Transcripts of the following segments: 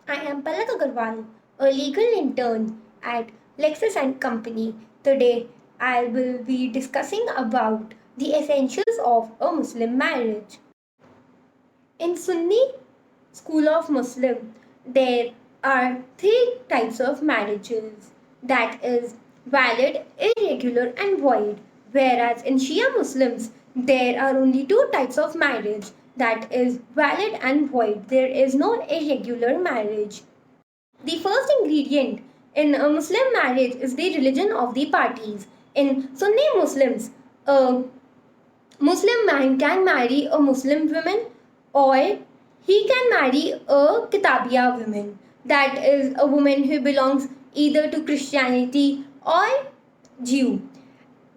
I am Palak Agarwal, a legal intern at LEXIS and Company. Today, I will be discussing about the essentials of a Muslim marriage. In Sunni school of Muslim, there are three types of marriages, that is valid, irregular and void. Whereas in Shia Muslims, there are only two types of marriage, that is valid and void. There is no irregular marriage. The first ingredient in a Muslim marriage is the religion of the parties. In Sunni Muslims, a Muslim man can marry a Muslim woman, or he can marry a Kitabiya woman. That is a woman who belongs either to Christianity or Jew.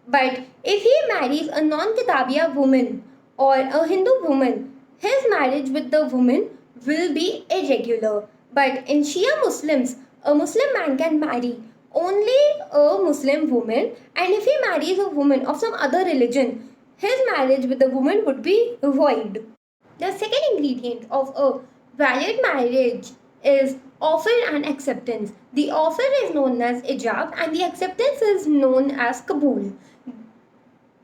But if he marries a non-Kitabiya woman or a Hindu woman, his marriage with the woman will be irregular. But in Shia Muslims, a Muslim man can marry only a Muslim woman, and if he marries a woman of some other religion, his marriage with the woman would be void. The second ingredient of a valid marriage is offer and acceptance. The offer is known as ijab and the acceptance is known as kabul.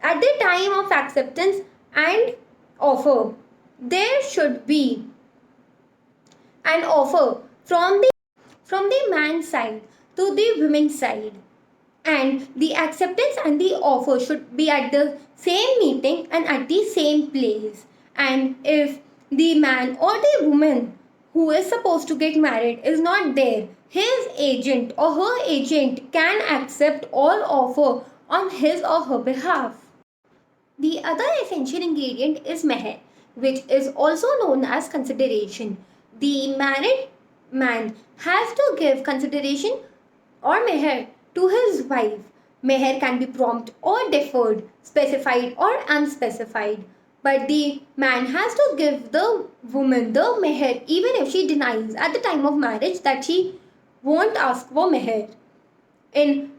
At the time of acceptance and offer, there should be an offer from the man's side to the women's side, and the acceptance and the offer should be at the same meeting and at the same place. And if the man or the woman who is supposed to get married is not there, his agent or her agent can accept all offer on his or her behalf. The other essential ingredient is meher, which is also known as consideration. The married man has to give consideration or meher to his wife. Meher can be prompt or deferred, specified or unspecified. But the man has to give the woman the meher even if she denies at the time of marriage that she won't ask for meher. In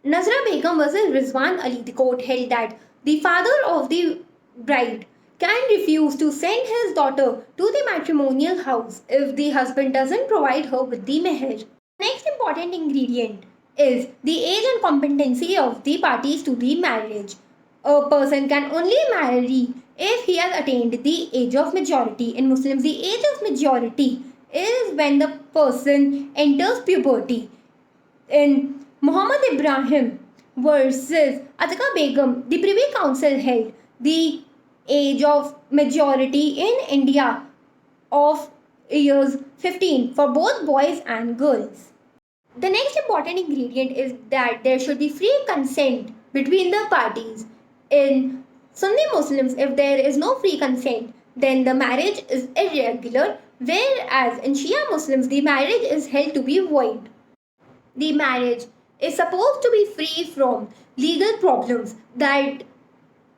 Nazra Begum versus Rizwan Ali, the court held that the father of the bride can refuse to send his daughter to the matrimonial house if the husband doesn't provide her with the meher. Next important ingredient is the age and competency of the parties to the marriage. A person can only marry if he has attained the age of majority. In Muslims, the age of majority is when the person enters puberty. In Muhammad Ibrahim versus Atika Begum, the Privy Council held the age of majority in India of years 15 for both boys and girls. The next important ingredient is that there should be free consent between the parties. In Sunni Muslims, if there is no free consent, then the marriage is irregular, whereas in Shia Muslims, the marriage is held to be void. The marriage is supposed to be free from legal problems. That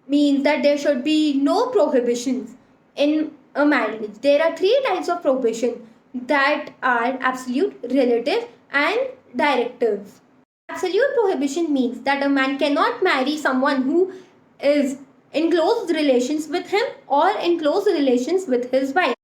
means that there should be no prohibitions in a marriage. There are three types of prohibition, that are absolute, relative and directive. Absolute prohibition means that a man cannot marry someone who is in close relations with him or in close relations with his wife.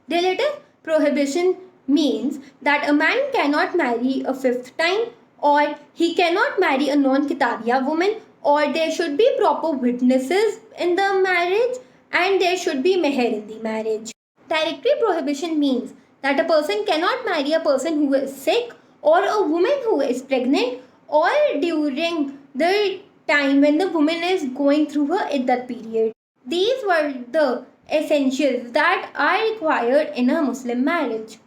Relative prohibition means that a man cannot marry a fifth time, or he cannot marry a non-Kitabiya woman, or there should be proper witnesses in the marriage and there should be meher in the marriage. Directory prohibition means that a person cannot marry a person who is sick or a woman who is pregnant or during the time when the woman is going through her iddat period. These were the essentials that are required in a Muslim marriage.